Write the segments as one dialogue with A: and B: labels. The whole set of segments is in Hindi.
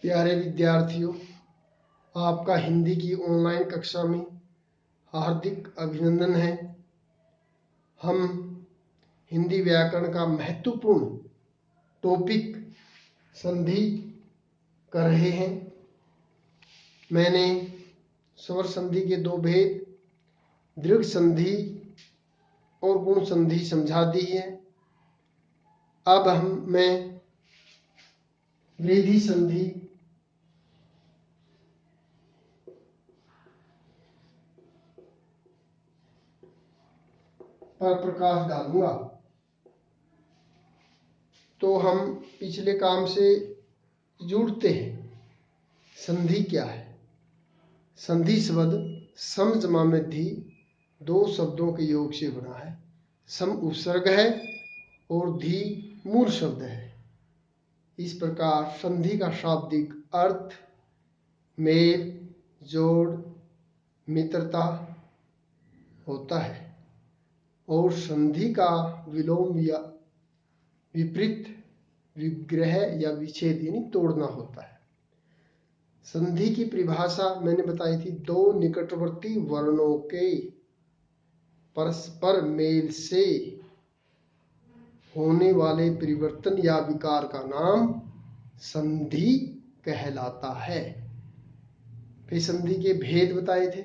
A: प्यारे विद्यार्थियों, आपका हिंदी की ऑनलाइन कक्षा में हार्दिक अभिनंदन है। हम हिंदी व्याकरण का महत्वपूर्ण टॉपिक संधि कर रहे हैं। मैंने स्वर संधि के दो भेद दीर्घ संधि और गुण संधि समझा दी है। अब मैं वृद्धि संधि पर प्रकाश डालूंगा। तो हम पिछले काम से जुड़ते हैं। संधि क्या है? संधि शब्द सम जमा मध्यि दो शब्दों के योग से बना है। सम उपसर्ग है और धी मूल शब्द है। इस प्रकार संधि का शाब्दिक अर्थ मेल, जोड़, मित्रता होता है और संधि का विलोम या विपरीत, विग्रह या विच्छेद यानी तोड़ना होता है। संधि की परिभाषा मैंने बताई थी, दो निकटवर्ती वर्णों के परस्पर मेल से होने वाले परिवर्तन या विकार का नाम संधि कहलाता है। फिर संधि के भेद बताए थे,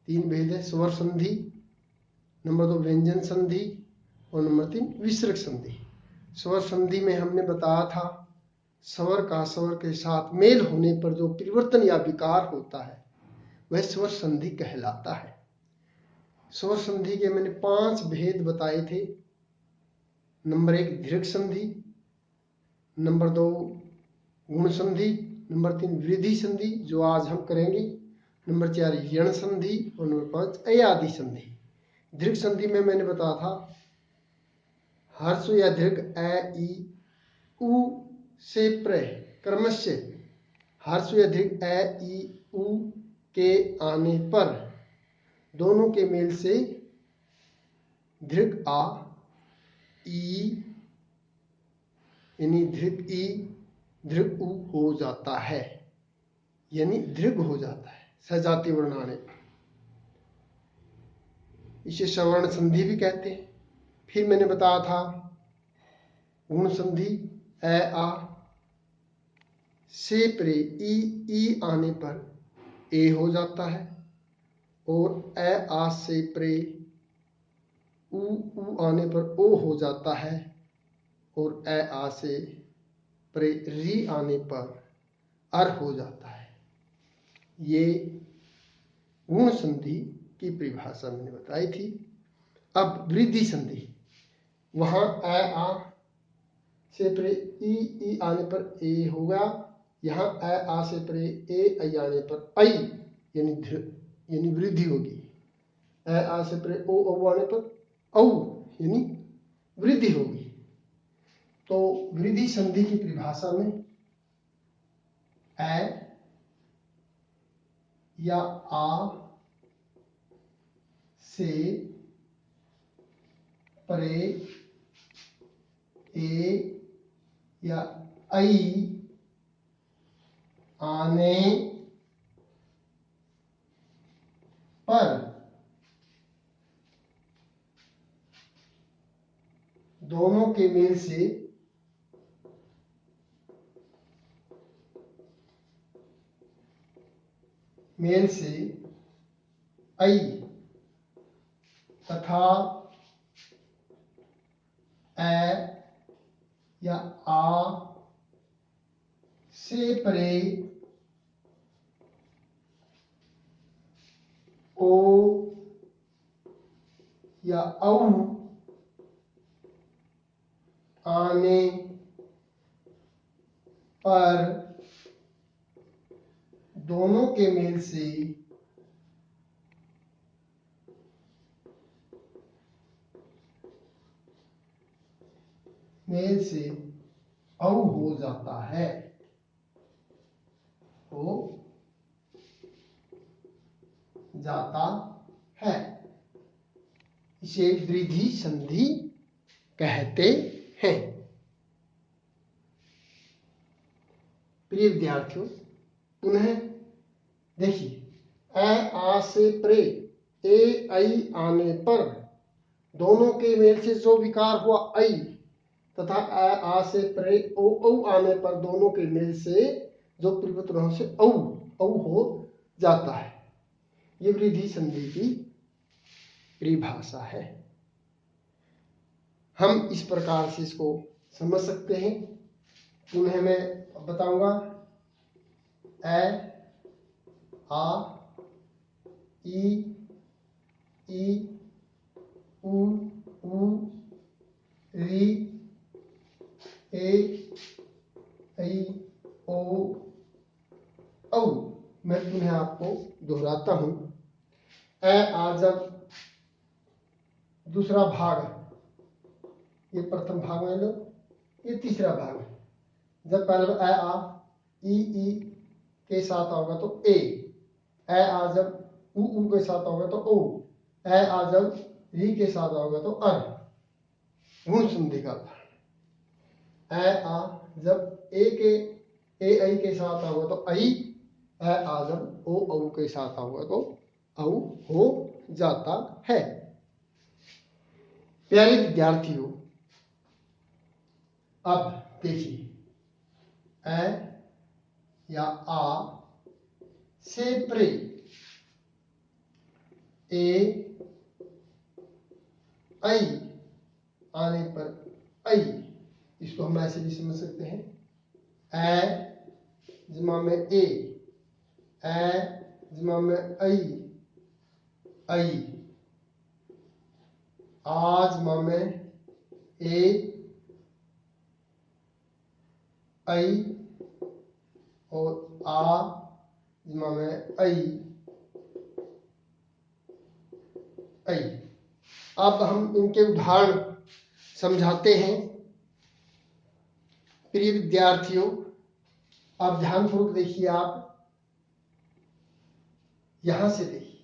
A: तीन भेद है। स्वर संधि, नंबर 2 व्यंजन संधि और नंबर 3 विसर्ग संधि। स्वर संधि में हमने बताया था स्वर का स्वर के साथ मेल होने पर जो परिवर्तन या विकार होता है वह स्वर संधि कहलाता है। स्वर संधि के मैंने 5 भेद बताए थे। नंबर 1 दीर्घ संधि, नंबर 2 गुण संधि, नंबर 3 वृद्धि संधि जो आज हम करेंगे, नंबर 4 यण संधि और नंबर 5 अयादि संधि। दीर्घ संधि में मैंने बताया था हर्ष या दीर्घ अ, ई, उ से प्र क्रमशः हर्ष या दीर्घ अ, ई, उ के आने पर दोनों के मेल से दीर्घ आ, ई यानी दीर्घ ई, दीर्घ उ हो जाता है, यानी दीर्घ हो जाता है सजातीय वर्ण आने पर। इसे सवर्ण संधि भी कहते हैं। फिर मैंने बताया था गुण संधि, अ, आ से परे ई आने पर ए हो जाता है और अ, आ से परे उ आने पर ओ हो जाता है और अ, आ से परे री आने पर अर हो जाता है। ये गुण संधि की परिभाषा मैंने बताई थी। अब वृद्धि संधि, वहां अ, आ से परे ई आने पर ए होगा। यहाँ अ, आ से परे ए आने पर आई यानी वृद्धि होगी। अ, आ से परे ओ आने पर औ यानी वृद्धि होगी। तो वृद्धि संधि की परिभाषा में अ या आ से परे ए या आई आने पर दोनों के मेल से आई तथा अ या आ से परे ओ या औ आने पर दोनों के मेल से औ हो जाता है, हो जाता है। इसे वृद्धि संधि कहते हैं। प्रिय विद्यार्थियों, पुनः देखिए, अ आ से प्रे ए ऐ आने पर दोनों के मेल से जो विकार हुआ ऐ, तथा अ आ से प्रे ओ औ आने पर दोनों के मेल से जो परिवर्तन से औ हो जाता है। ये वृद्धि संधि की परिभाषा है। हम इस प्रकार से इसको समझ सकते हैं। पुनः मैं बताऊंगा, ए आ ई उ री ए ऐ ओ औ। मैं पुनः आपको दोहराता हूं। ए आ जब दूसरा भाग, ये प्रथम भाग में लो, ये तीसरा भाग है। जब पहले ए आ ई के साथ होगा तो ए आ जब उ के साथ होगा तो ओ, ए आ जब री के साथ होगा तो अर। गुण संधि का ए आ जब ए ऐ के साथ होगा तो ऐ, ए आ जब ओ औ के साथ होगा तो औ हो जाता है। प्यारे विद्यार्थियों, अब देखिए, ए या आ से प्रे ए ऐ आने पर ऐ, इसको हम ऐसे भी समझ सकते हैं, ए जमा में ए जमा में ऐ आ जमा में ए ऐ और आ जमा में ऐ। अब हम इनके उदाहरण समझाते हैं। प्रिय विद्यार्थियों, आप ध्यानपूर्वक देखिए। आप यहां से देखिए,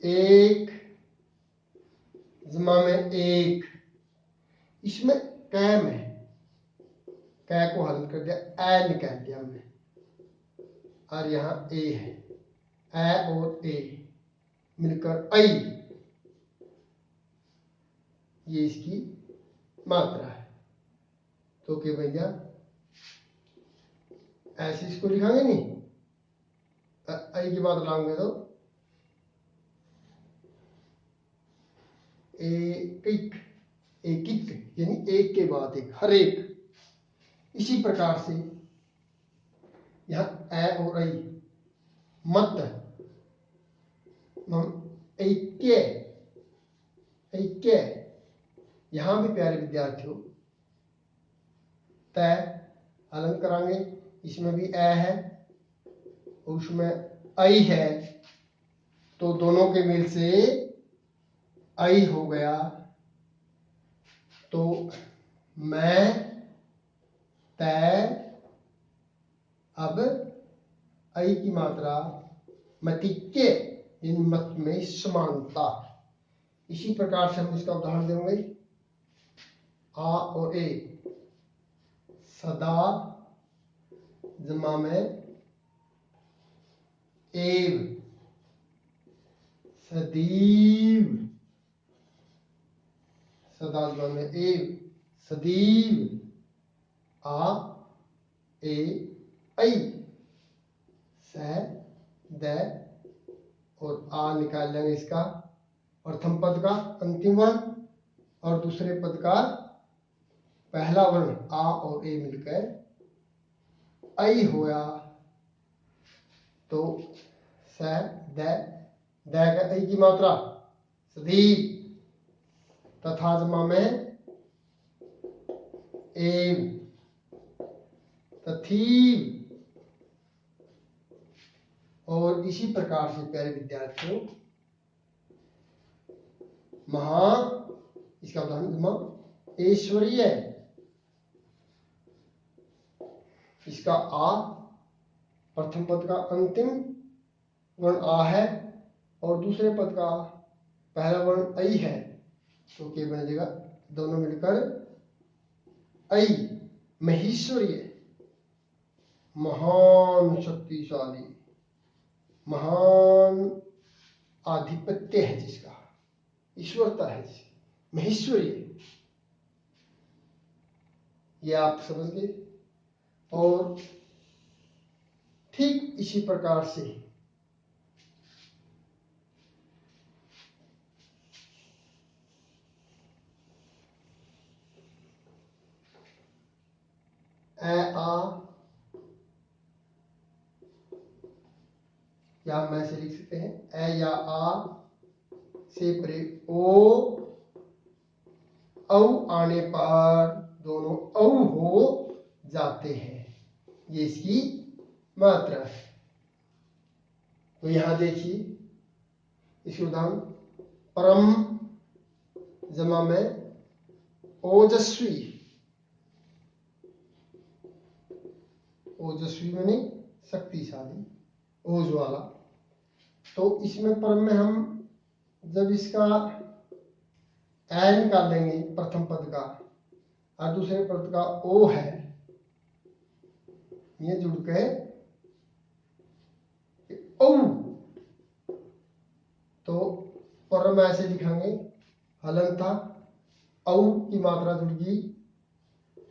A: एक जमा में एक, इसमें कै में कै को हल कर दिया, ए निकाल दिया हमने, और यहां ए है, ए और ए मिलकर ऐ, ये इसकी मात्रा है। तो क्या भैया, ऐसे इसको लिखाएंगे नहीं, ऐ की बात लाऊंगे तो एक यानी एक के बाद एक, हर एक। इसी प्रकार से यहाँ ए और ऐ मत ऐक्य, यहां भी प्यारे विद्यार्थियों तय हलन करांगे। इसमें भी ए है और उसमें ऐ है, तो दोनों के मेल से ऐ हो गया। तो मैं तय, अब ऐ की मात्रा मतिक्य यानी मत में समानता। इसी प्रकार से हम इसका उदाहरण देंगे, आ और ए सदा जमा में एव, सदैव, सदा जमा में एव, सदैव, आ ए ऐ, स द और आ निकाल लेंगे इसका प्रथम पद का अंतिम वर्ण और दूसरे पद का पहला वर्ण, आ और ए मिलकर ऐ होया। तो स द का ऐ की मात्रा सदैव, तथा जमा में एव, तथीव। और इसी प्रकार से प्यारे विद्यार्थियों, महा, इसका उदाहरण जमा ऐश्वर्य, इसका आ प्रथम पद का अंतिम वर्ण आ है और दूसरे पद का पहला वर्ण ऐ है, तो क्या बन जाएगा, दोनों मिलकर ऐ महेश्वरीय, महान शक्तिशाली, महान आधिपत्य है जिसका, ईश्वरता है जिसकी, महेश्वरीय, ये आप समझ गए। और ठीक इसी प्रकार से ए आ, या हम ऐसे लिख सकते हैं ए या आ से परे ओ, औ आने पर दोनों औ हो जाते हैं, ये इसकी मात्रा है। तो यहां देखिए इसके उदाहरण, परम जमा में ओजस्वी, ओजस्वी माने शक्तिशाली, ओज वाला। तो इसमें परम में हम जब इसका ए निकाल देंगे प्रथम पद का और दूसरे पद का ओ है, ये जुड़ के ओ, तो परम ऐसे लिखेंगे, हलन था, औ की मात्रा जुड़ गई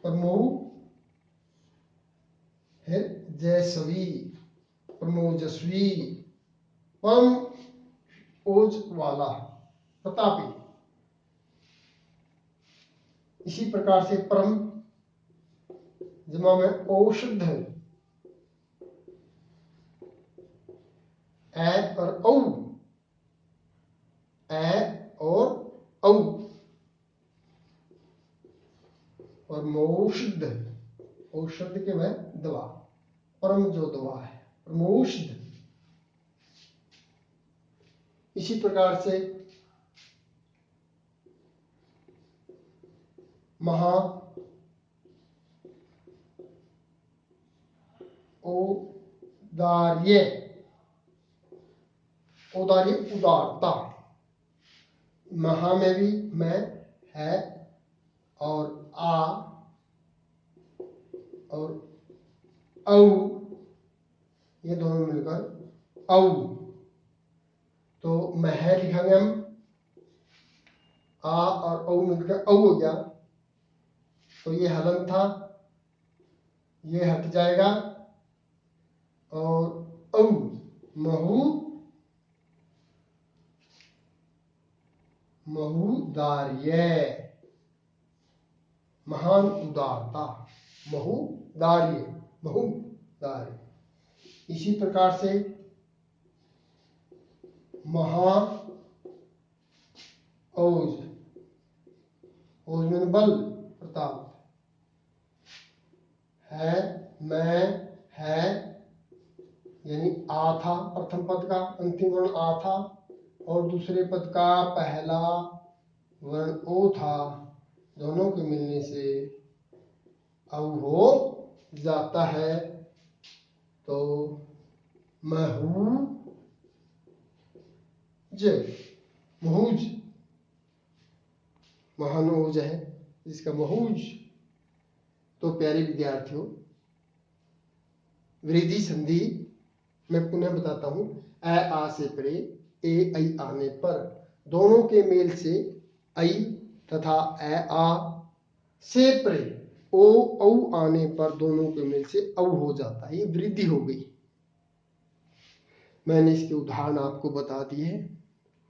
A: परमो, फिर जयसवी, प्रमोजस्वी, परम ओज वाला, प्रतापी। इसी प्रकार से परम जमा में औषध, ए और औ, ए और औ, और मौषध, औषध के में दवा, परम जो दवा है परमौषध। इसी प्रकार से महा, औदार्य, औदार्य उदारता, महा में भी मैं है और आ और औ, ये दोनों मिलकर औ, तो मह लिखेंगे हम, आ और औ मिलकर औ हो गया, तो ये हलन था, ये हट जाएगा और औ, महु, महुदार्य, महान उदारता, महुदार्य, महुदार्य। इसी प्रकार से महा औज, औज में बल, प्रताप है, मैं है, यानी आ था प्रथम पद का अंतिम वर्ण आ था और दूसरे पद का पहला वर्ण ओ था, दोनों के मिलने से औ हो जाता है। तो महूज, महूज, महान ओज है जिसका महूज। तो प्यारे विद्यार्थियों, वृद्धि संधि मैं पुनः बताता हूं, ए आ से परे ए ऐ आने पर दोनों के मेल से ऐ तथा ए आ से परे ओ औ आने पर दोनों के मेल से औ हो जाता है, ये वृद्धि हो गई। मैंने इसके उदाहरण आपको बता दिए।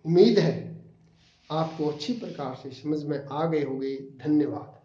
A: उम्मीद है आपको अच्छी प्रकार से समझ में आ गए होंगे। धन्यवाद।